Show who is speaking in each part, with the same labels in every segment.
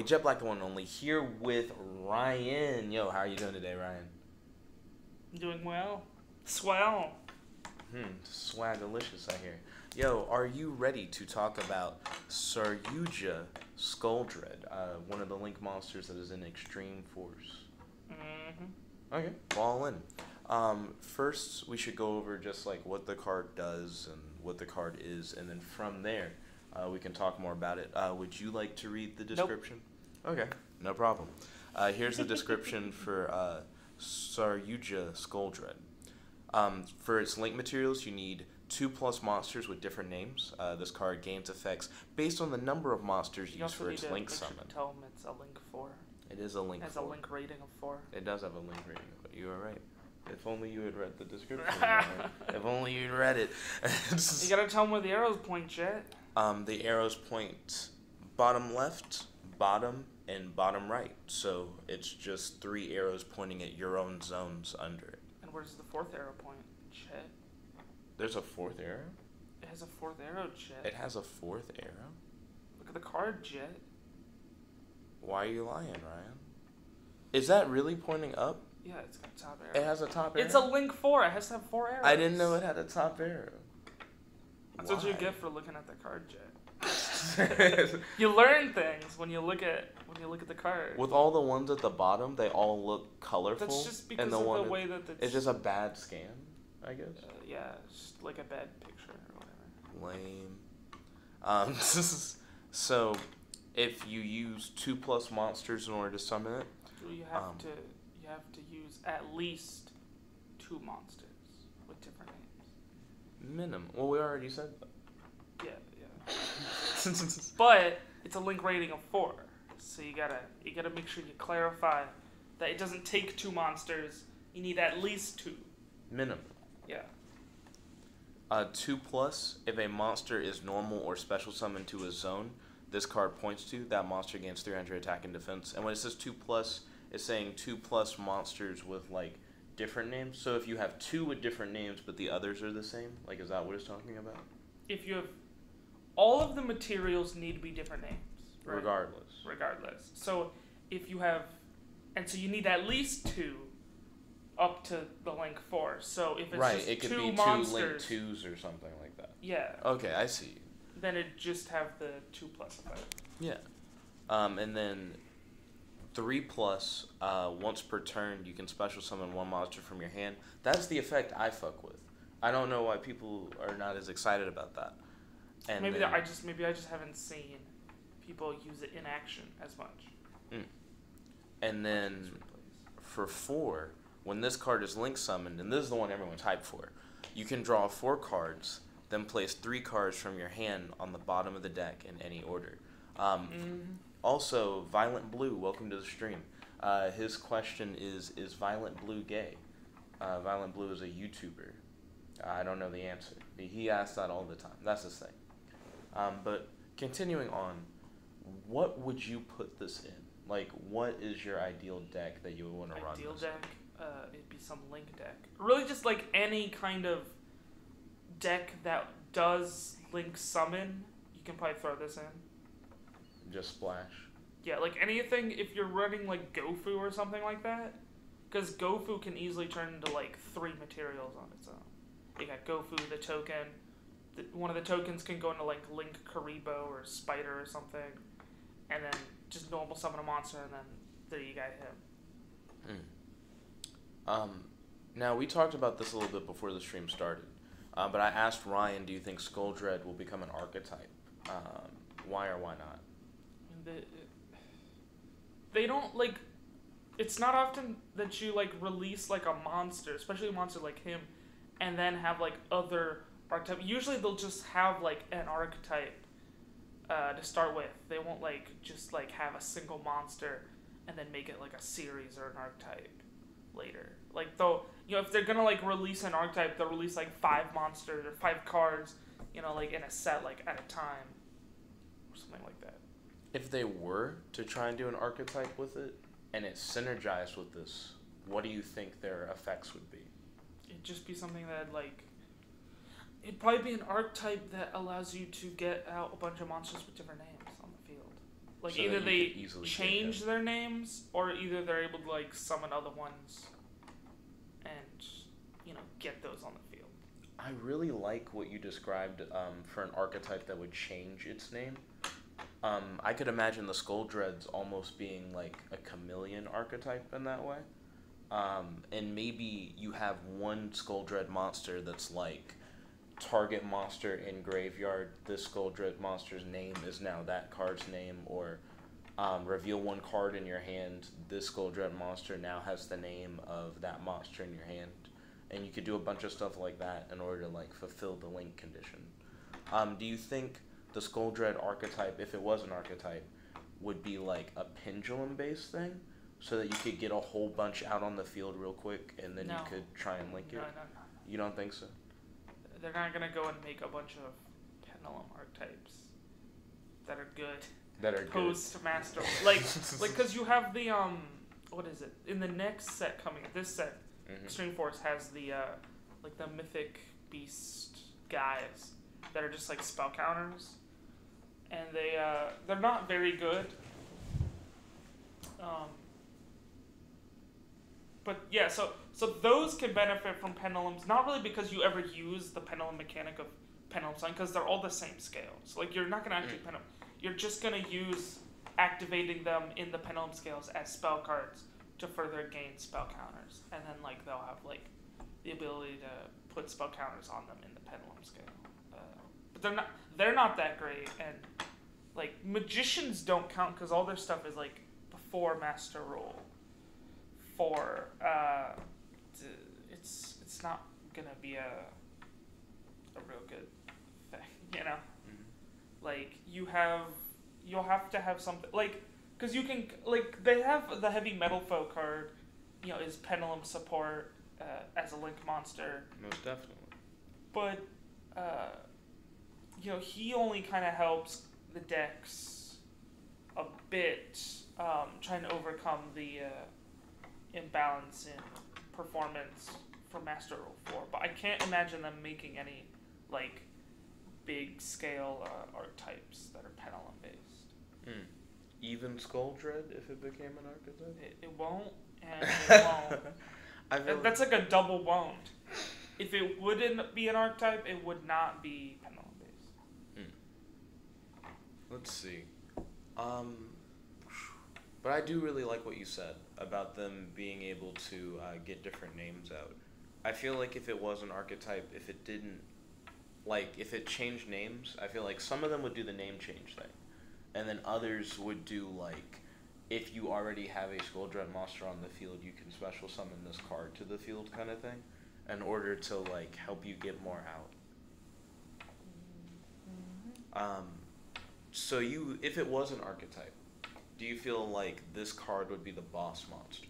Speaker 1: Jet Black, the one and only, here with Ryan. Yo, how are you doing today, Ryan?
Speaker 2: Doing well. Swell.
Speaker 1: Swagalicious, I hear. Yo, are you ready to talk about Saryuja Skuldred, one of the Link monsters that is in Extreme Force? Okay, all in. First, we should go over just like what the card does and what the card is, and then from there, we can talk more about it. Would you like to read the description? Nope. Okay, no problem. Here's the description for Saryuja Skuldred. For its link materials, you need 2+ monsters with different names. This card gains effects based on the number of monsters used for its link summon.
Speaker 2: Tell them it's a link 4.
Speaker 1: It is a link 4.
Speaker 2: It has a link rating of 4.
Speaker 1: It does have a link rating of 4. You are right. If only you had read the description. If only you'd read it.
Speaker 2: You gotta tell them where the arrows point, Jet.
Speaker 1: The arrows point bottom left, bottom, and bottom right. So it's just 3 arrows pointing at your own zones under it.
Speaker 2: And where's the 4th arrow point, Jet?
Speaker 1: There's a 4th arrow?
Speaker 2: It has a 4th arrow, Jet.
Speaker 1: It has a 4th arrow?
Speaker 2: Look at the card, Jet.
Speaker 1: Why are you lying, Ryan? Is that really pointing up?
Speaker 2: Yeah, it's got a top arrow.
Speaker 1: It has a top arrow?
Speaker 2: It's a link 4. It has to have 4 arrows.
Speaker 1: I didn't know it had a top arrow.
Speaker 2: That's what you get for looking at the card, Jet. You learn things when you look at the card.
Speaker 1: With all the ones at the bottom, they all look colorful.
Speaker 2: That's just because
Speaker 1: and the
Speaker 2: of
Speaker 1: one
Speaker 2: the way that
Speaker 1: it's just a bad scan, I guess.
Speaker 2: Yeah, it's just like a bad picture or whatever.
Speaker 1: Lame. So, if you use 2+ monsters in order to summon it,
Speaker 2: you have to use at least 2 monsters with different names.
Speaker 1: Minimum. Well, we already said that.
Speaker 2: Yeah. But it's a link rating of 4, so you gotta make sure you clarify that it doesn't take 2 monsters. You need at least 2.
Speaker 1: Minimum.
Speaker 2: Yeah.
Speaker 1: 2+, if a monster is normal or special summoned to a zone, this card points to, that monster gains 300 attack and defense. And when it says 2+, it's saying 2+ monsters with like different names. So if you have 2 with different names, but the others are the same, like is that what it's talking about?
Speaker 2: If you have all of the materials need to be different names, right? Regardless. So if you have, and so you need at least 2 up to the link 4. So if it's
Speaker 1: right,
Speaker 2: just
Speaker 1: it could
Speaker 2: 2
Speaker 1: be
Speaker 2: monsters,
Speaker 1: 2 link 2s or something like that.
Speaker 2: Yeah.
Speaker 1: Okay, I see.
Speaker 2: Then it just have the 2+ effect.
Speaker 1: Yeah. And then 3+, once per turn, you can special summon 1 monster from your hand. That's the effect I fuck with. I don't know why people are not as excited about that. And
Speaker 2: maybe
Speaker 1: then,
Speaker 2: I just haven't seen people use it in action as much.
Speaker 1: And then for 4, when this card is link summoned, and this is the one everyone's hyped for, you can draw 4 cards, then place 3 cards from your hand on the bottom of the deck in any order. Also, Violent Blue, welcome to the stream. His question is Violent Blue gay? Violent Blue is a YouTuber. I don't know the answer. He asks that all the time. That's his thing. But continuing on, what would you put this in? Like, what is your ideal deck that you would want to run?
Speaker 2: Ideal deck? It'd be some link deck. Really just like any kind of deck that does link summon, you can probably throw this in.
Speaker 1: Just splash.
Speaker 2: Yeah, like anything, if you're running like Gofu or something like that, because Gofu can easily turn into like 3 materials on its own. You got Gofu, the token. One of the tokens can go into like Link Karibo or Spider or something, and then just normal summon a monster, and then there you got him.
Speaker 1: Now we talked about this a little bit before the stream started, but I asked Ryan, do you think Skuldred will become an archetype? Why or why not?
Speaker 2: They don't like. It's not often that you like release like a monster, especially a monster like him, and then have like other archetype. Usually they'll just have like an archetype to start with. They won't like just like have a single monster and then make it like a series or an archetype later. Like they'll, if they're gonna like release an archetype, they'll release like 5 monsters or 5 cards, like in a set like at a time or something like that.
Speaker 1: If they were to try and do an archetype with it and it synergized with this, what do you think their effects would be?
Speaker 2: It'd just be something that like it'd probably be an archetype that allows you to get out a bunch of monsters with different names on the field. Like,
Speaker 1: so
Speaker 2: either
Speaker 1: that
Speaker 2: they
Speaker 1: you could easily
Speaker 2: change their names, or either they're able to, like, summon other ones and, get those on the field.
Speaker 1: I really like what you described for an archetype that would change its name. I could imagine the Scoldreds almost being like a chameleon archetype in that way. And maybe you have one Scoldred monster that's like target monster in graveyard. This Scoldred monster's name is now that card's name, or reveal one card in your hand. This Scoldred monster now has the name of that monster in your hand. And you could do a bunch of stuff like that in order to like fulfill the link condition. Do you think the Scoldred archetype, if it was an archetype, would be like a pendulum-based thing, so that you could get a whole bunch out on the field real quick, and then you could try and link it?
Speaker 2: No.
Speaker 1: You don't think so?
Speaker 2: They're not gonna go and make a bunch of pendulum archetypes that are good.
Speaker 1: That are
Speaker 2: post master, like, because you have the what is it in the next set coming? This set, Extreme Force has the like the mythic beast guys that are just like spell counters, and they're not very good. But yeah, so those can benefit from pendulums, not really because you ever use the pendulum mechanic of pendulum sign, because they're all the same scales. Like, you're not gonna actually pendulum. You're just gonna use activating them in the pendulum scales as spell cards to further gain spell counters, and then like they'll have like the ability to put spell counters on them in the pendulum scale. But they're not that great, and like magicians don't count because all their stuff is like before master rule. It's not gonna be a real good thing, Like, you'll have to have something like, because you can, like, they have the heavy metal foe card, is pendulum support as a link monster.
Speaker 1: Most definitely.
Speaker 2: But he only kind of helps the decks a bit, trying to overcome the imbalance in performance for Master Rule 4. But I can't imagine them making any, like, big scale archetypes that are pendulum based.
Speaker 1: Even Scoldred, if it became an archetype?
Speaker 2: It won't, and it won't. That's like a double won't. If it wouldn't be an archetype, it would not be pendulum based.
Speaker 1: Let's see. But I do really like what you said about them being able to get different names out. I feel like if it was an archetype, if it didn't, like, if it changed names, I feel like some of them would do the name change thing. And then others would do, like, if you already have a Scoldred monster on the field, you can special summon this card to the field kind of thing, in order to, like, help you get more out. So if it was an archetype, do you feel like this card would be the boss monster?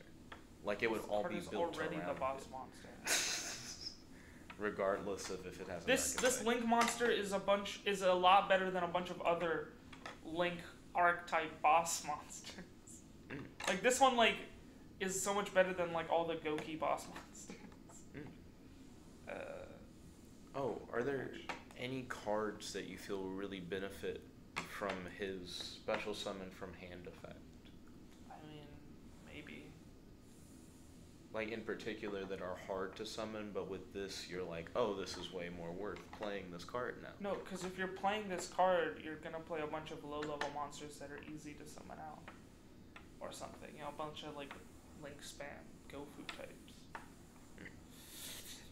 Speaker 1: Like, it would all be built
Speaker 2: already
Speaker 1: around
Speaker 2: the boss
Speaker 1: it?
Speaker 2: Monster.
Speaker 1: Regardless of if it has an
Speaker 2: this
Speaker 1: archetype.
Speaker 2: Link monster is a lot better than a bunch of other Link archetype boss monsters. Like, this one, like, is so much better than, like, all the Goki boss monsters.
Speaker 1: Are there any cards that you feel really benefit from his special summon from hand effect?
Speaker 2: I mean, maybe.
Speaker 1: Like, in particular, that are hard to summon, but with this, you're like, oh, this is way more worth playing this card now.
Speaker 2: No, because if you're playing this card, you're going to play a bunch of low-level monsters that are easy to summon out. Or something. A bunch of, like, Link spam, Gofu types.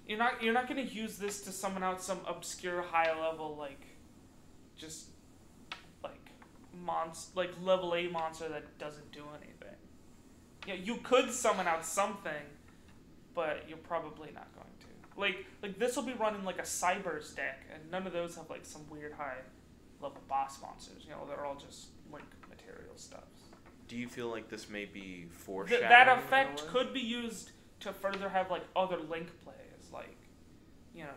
Speaker 2: You're not going to use this to summon out some obscure high-level, like, just, like, level A monster that doesn't do anything. You could summon out something, but you're probably not going to. Like this will be running like a Cybers deck, and none of those have like some weird high level boss monsters. They're all just Link material stuff.
Speaker 1: Do you feel like this may be foreshadowing?
Speaker 2: That effect could be used to further have like other Link plays, like,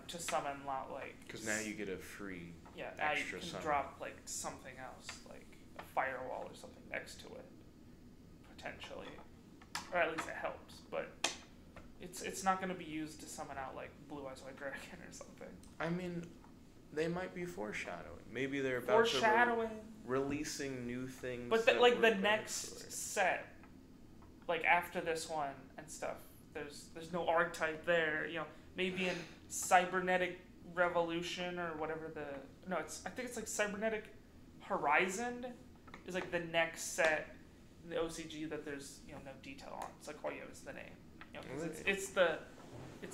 Speaker 2: to summon like.
Speaker 1: Because now you get a free
Speaker 2: now
Speaker 1: extra
Speaker 2: you can
Speaker 1: summon.
Speaker 2: drop like something else, like a firewall or something next to it, potentially. Or at least it helps, but it's not going to be used to summon out, like, Blue Eyes White Dragon or something.
Speaker 1: I mean, they might be foreshadowing. Maybe they're about
Speaker 2: Foreshadowing?
Speaker 1: releasing new things.
Speaker 2: But the next set, like after this one and stuff, there's no archetype there. You know, maybe in Cybernetic Revolution or whatever I think it's like Cybernetic Horizon is like the next set in the OCG that there's no detail on. It's like is the name. You know, 'cause it's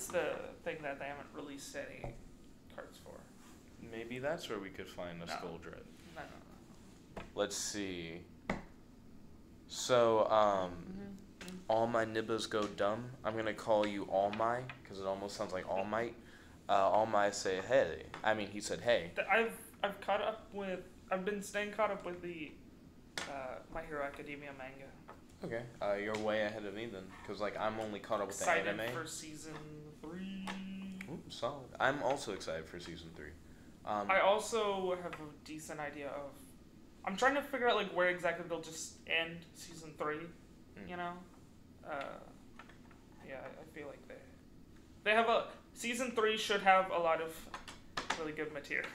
Speaker 2: the thing that they haven't released any cards for.
Speaker 1: Maybe that's where we could find a Skull Dread.
Speaker 2: No.
Speaker 1: Let's see. So, all my nibbas go dumb. I'm gonna call you All My, because it almost sounds like All Might. All My say hey. I mean, he said hey.
Speaker 2: I've been staying caught up with the My Hero Academia manga.
Speaker 1: Okay. You're way ahead of me then, because like I'm only caught up with the anime.
Speaker 2: Excited for season 3.
Speaker 1: Ooh, solid. I'm also excited for season 3.
Speaker 2: I also have a decent idea of. I'm trying to figure out like where exactly they'll just end season 3. You know. Yeah, I feel like they have a season 3 should have a lot of really good material.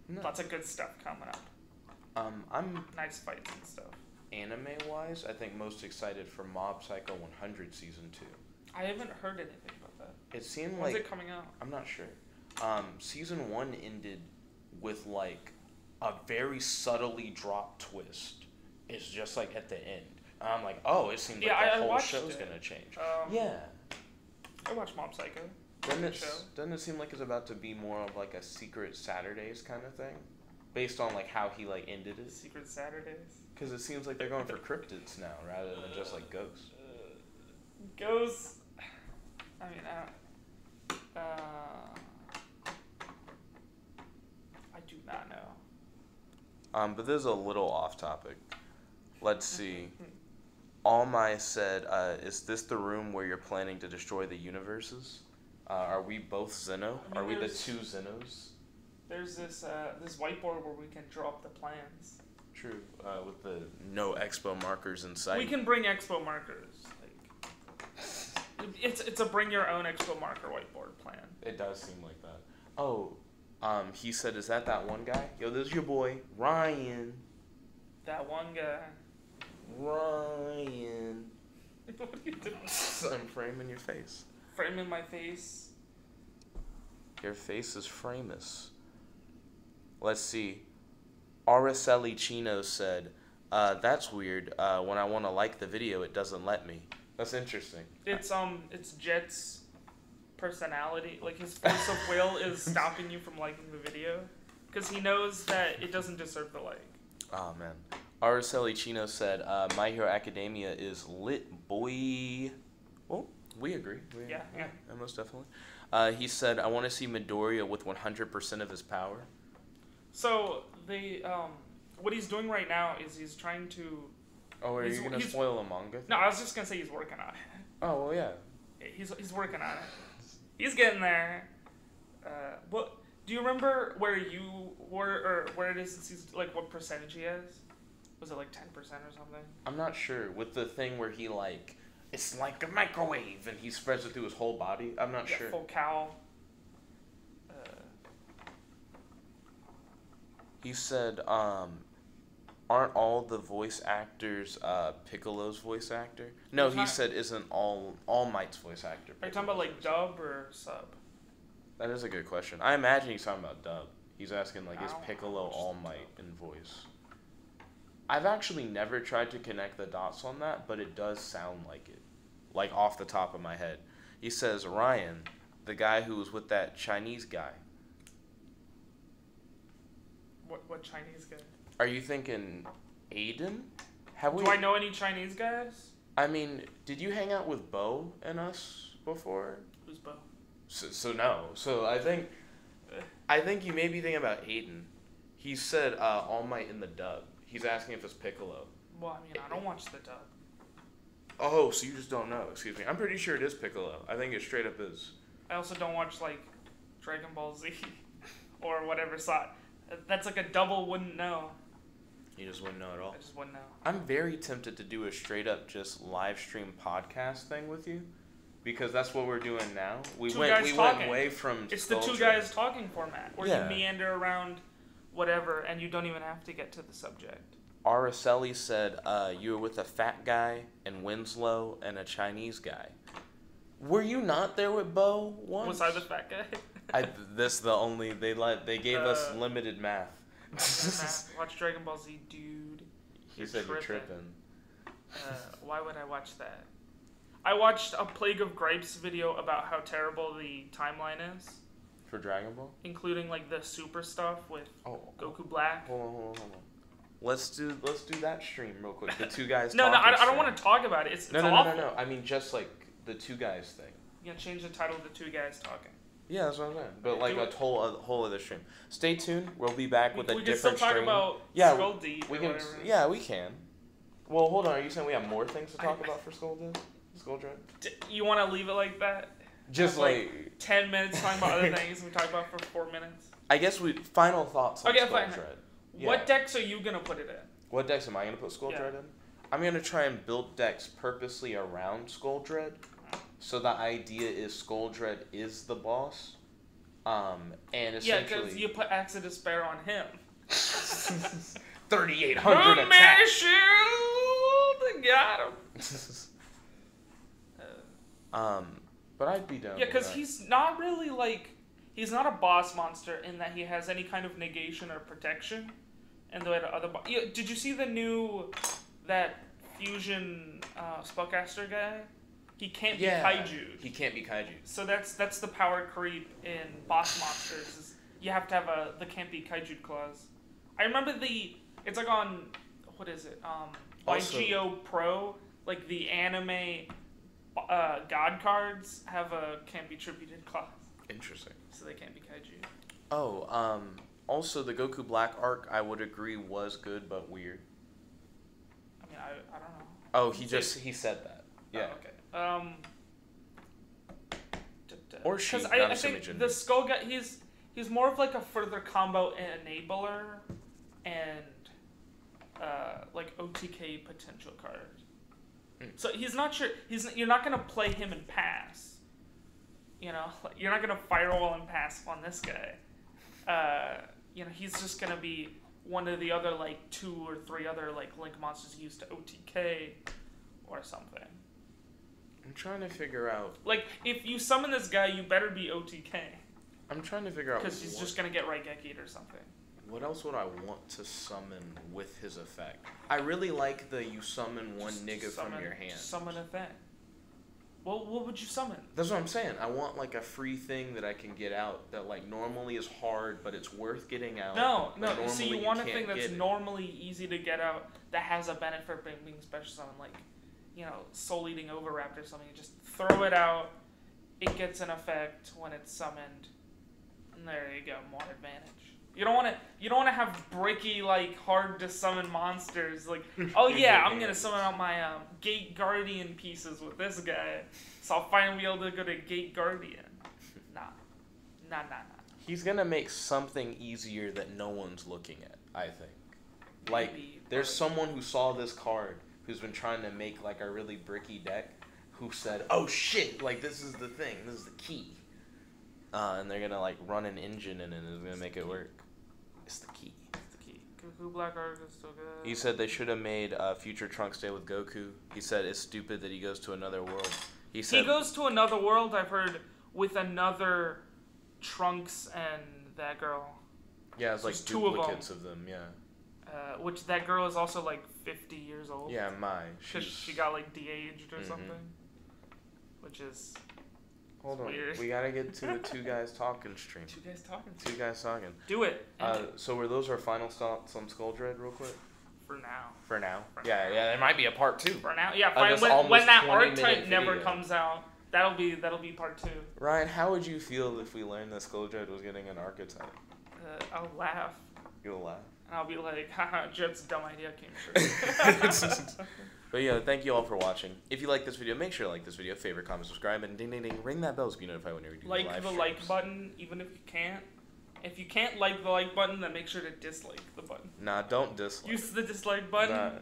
Speaker 2: No. Lots of good stuff coming up.
Speaker 1: I'm
Speaker 2: nice fights and stuff.
Speaker 1: Anime-wise, I think most excited for Mob Psycho 100 season 2.
Speaker 2: I haven't heard anything about that.
Speaker 1: It seemed
Speaker 2: When's
Speaker 1: like
Speaker 2: it coming out?
Speaker 1: I'm not sure. Season 1 ended with like a very subtly dropped twist. It's just like at the end. I'm like, oh, it seems like the whole show's gonna change. Yeah.
Speaker 2: I watched Mob Psycho.
Speaker 1: Doesn't it seem like it's about to be more of like a Secret Saturdays kind of thing? Based on like how he like ended it?
Speaker 2: Secret Saturdays?
Speaker 1: Because it seems like they're going for cryptids now rather than just like ghosts.
Speaker 2: Ghosts... I mean, I do not know.
Speaker 1: But this is a little off topic. Let's see. All My said, is this the room where you're planning to destroy the universes? Are we both Zeno? Are we the two Zenos?
Speaker 2: There's this whiteboard where we can draw up the plans.
Speaker 1: True. With the no expo markers in sight.
Speaker 2: We can bring expo markers. Like, it's a bring your own expo marker whiteboard plan.
Speaker 1: It does seem like that. Oh, he said, is that one guy? Yo, this is your boy, Ryan.
Speaker 2: That one guy.
Speaker 1: Ryan.
Speaker 2: What are you doing?
Speaker 1: I'm framing your face.
Speaker 2: Framing my face.
Speaker 1: Your face is famous. Let's see. Araceli Chino said, that's weird. When I want to like the video, it doesn't let me. That's interesting.
Speaker 2: It's Jet's personality. Like, his force of will is stopping you from liking the video. Because he knows that it doesn't deserve the like.
Speaker 1: Oh, man. Araceli Chino said, My Hero Academia is lit, boy. Well, we agree.
Speaker 2: Yeah,
Speaker 1: most definitely. He said, I want to see Midoriya with 100% of his power.
Speaker 2: So, what he's doing right now is he's trying to...
Speaker 1: Oh, are you going to spoil a manga?
Speaker 2: No, I was just going to say he's working on it.
Speaker 1: Oh, well, yeah.
Speaker 2: He's working on it. He's getting there. Do you remember where you were, or where it is in season, like what percentage he has? Was it like 10% or something?
Speaker 1: I'm not sure. With the thing where he like, it's like a microwave, and he spreads it through his whole body. I'm not sure.
Speaker 2: Full cowl.
Speaker 1: He said, aren't all the voice actors Piccolo's voice actor? No, he said isn't All Might's voice actor.
Speaker 2: Are you talking about like dub or sub?
Speaker 1: That is a good question. I imagine he's talking about dub. He's asking like, is Piccolo All Might in voice? I've actually never tried to connect the dots on that, but it does sound like it. Like off the top of my head. He says, Ryan, the guy who was with that Chinese guy.
Speaker 2: What Chinese guy?
Speaker 1: Are you thinking Aiden?
Speaker 2: Do I know any Chinese guys?
Speaker 1: I mean, did you hang out with Bo and us before?
Speaker 2: Who's Bo?
Speaker 1: So no. So I think you may be thinking about Aiden. He said All Might in the dub. He's asking if it's Piccolo.
Speaker 2: Well, I mean, I don't watch the dub.
Speaker 1: Oh, so you just don't know. Excuse me. I'm pretty sure it is Piccolo. I think it straight up is.
Speaker 2: I also don't watch, like, Dragon Ball Z or whatever slot. That's like a double wouldn't know.
Speaker 1: You just wouldn't know at all?
Speaker 2: I just wouldn't know.
Speaker 1: I'm very tempted to do a straight up just live stream podcast thing with you. Because that's what we're doing now. We went away from
Speaker 2: It's the two guys talking format. Where you meander around whatever, and you don't even have to get to the subject.
Speaker 1: Araceli said you were with a fat guy and Winslow and a Chinese guy. Were you not there with Bo once?
Speaker 2: Was I the fat guy?
Speaker 1: They gave us limited math.
Speaker 2: Watch Dragon Ball Z, dude.
Speaker 1: He said you're tripping.
Speaker 2: Why would I watch that? I watched a Plague of Gripes video about how terrible the timeline is.
Speaker 1: For Dragon Ball?
Speaker 2: Including like the super stuff with Goku Black.
Speaker 1: Hold on. Let's do that stream real quick. The two guys.
Speaker 2: No, I don't want to talk about it. It's awful.
Speaker 1: No. I mean, just like the two guys thing.
Speaker 2: You can change the title to Two Guys Talking.
Speaker 1: Yeah, that's what I'm saying. But like a whole other stream. Stay tuned. We'll be back with a different stream.
Speaker 2: We can still talk about Skull Deep.
Speaker 1: We can. Yeah, we can. Well, hold on. Are you saying we have more things to talk about for Skull Dread?
Speaker 2: You want to leave it like that?
Speaker 1: Just like
Speaker 2: 10 minutes talking about other things we talk about for 4 minutes.
Speaker 1: I guess final thoughts on Skull Dread. Yeah.
Speaker 2: What decks are you gonna put it in?
Speaker 1: What decks am I gonna put Skull Dread in? I'm gonna try and build decks purposely around Skull Dread. So the idea is Skull Dread is the boss. And essentially
Speaker 2: because you put Axe of Despair on him.
Speaker 1: 3,800 attack.
Speaker 2: Shield! Got him.
Speaker 1: But I'd be down.
Speaker 2: Yeah, because he's not really he's not a boss monster in that he has any kind of negation or protection. And the way the other did you see that fusion spellcaster guy? He can't be kaiju.
Speaker 1: He can't be kaiju.
Speaker 2: So that's the power creep in boss monsters. Is you have to have the can't be kaiju clause. I remember it's like on what is it? YGO Pro, like the anime god cards have a can't be tributed clause.
Speaker 1: Interesting.
Speaker 2: So they can't be kaiju.
Speaker 1: Oh, also the Goku Black arc I would agree was good but weird.
Speaker 2: I mean I don't know.
Speaker 1: Oh, he said that. Yeah.
Speaker 2: Oh, okay.
Speaker 1: Or she.
Speaker 2: I think the Skull guy, he's more of like a further combo enabler and like OTK potential card. So he's not sure. You're not gonna play him and pass. You know, you're not gonna firewall and pass on this guy. You know, he's just gonna be one of the other 2 or 3 other link monsters used to OTK or something.
Speaker 1: I'm trying to figure out.
Speaker 2: If you summon this guy, you better be OTK.
Speaker 1: I'm trying to figure out.
Speaker 2: Because he's just gonna get Raigeki'd or something.
Speaker 1: What else would I want to summon with his effect? I really like the you summon one nigga from your hand.
Speaker 2: Summon a thing. Well, what would you summon?
Speaker 1: That's what I'm saying. I want a free thing that I can get out that normally is hard, but it's worth getting out.
Speaker 2: No. See, you want a thing that's normally easy to get out that has a benefit for being special summon, Soul Eating Overwrapped or something. You just throw it out. It gets an effect when it's summoned. And there you go, more advantage. You don't want to have bricky hard to summon monsters oh yeah, I'm gonna summon out my Gate Guardian pieces with this guy, so I'll finally be able to go to Gate Guardian. Nah.
Speaker 1: He's gonna make something easier that no one's looking at. I think. There's someone who saw this card who's been trying to make a really bricky deck, who said, "Oh shit! This is the thing. This is the key." And they're gonna run an engine in it and it's gonna make it work. It's the key.
Speaker 2: Goku Black Arc is so good.
Speaker 1: He said they should have made Future Trunks stay with Goku. He said it's stupid that he goes to another world. He
Speaker 2: goes to another world, I've heard, with another Trunks and that girl.
Speaker 1: Yeah, it's duplicates of them, yeah.
Speaker 2: Which that girl is also 50 years old.
Speaker 1: Yeah,
Speaker 2: Because she got de-aged or something. Which is...
Speaker 1: Hold on. Weird. We gotta get to the Two Guys Talking stream.
Speaker 2: Two Guys Talking.
Speaker 1: Two Guys Talking.
Speaker 2: Do it.
Speaker 1: So were those our final thoughts on Skull Dread, real quick?
Speaker 2: For now.
Speaker 1: For now. Yeah. There might be a part 2.
Speaker 2: For now. Yeah. When that archetype never comes out, that'll be part 2.
Speaker 1: Ryan, how would you feel if we learned that Skull Dread was getting an archetype?
Speaker 2: I'll laugh.
Speaker 1: You'll laugh.
Speaker 2: And I'll be like, haha, Jet's dumb idea came true.
Speaker 1: But yeah, thank you all for watching. If you like this video, make sure to like this video, favorite, comment, subscribe, and ding ding ding, ring that bell so you notified whenever we do live streams.
Speaker 2: Like the like button, even if you can't. If you can't like the like button, then make sure to dislike the button.
Speaker 1: Nah, don't dislike.
Speaker 2: Use the dislike button.
Speaker 1: Nah.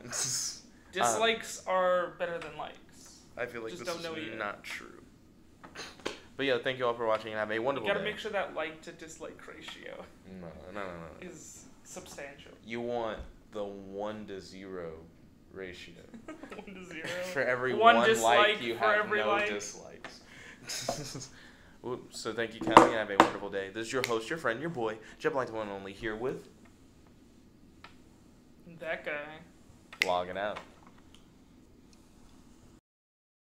Speaker 2: Dislikes are better than likes.
Speaker 1: I feel like this is not true. But yeah, thank you all for watching and have a wonderful day.
Speaker 2: You gotta make sure that like to dislike ratio
Speaker 1: No.
Speaker 2: is substantial.
Speaker 1: You want the 1-to-0 ratio.
Speaker 2: 1-to-0.
Speaker 1: For every
Speaker 2: one
Speaker 1: like,
Speaker 2: dislike,
Speaker 1: you
Speaker 2: for
Speaker 1: have
Speaker 2: every
Speaker 1: no
Speaker 2: like.
Speaker 1: dislikes. So thank you, Kelly, and have a wonderful day. This is your host, your friend, your boy, Jeb Like the One and Only, here with...
Speaker 2: That guy.
Speaker 1: Logging out.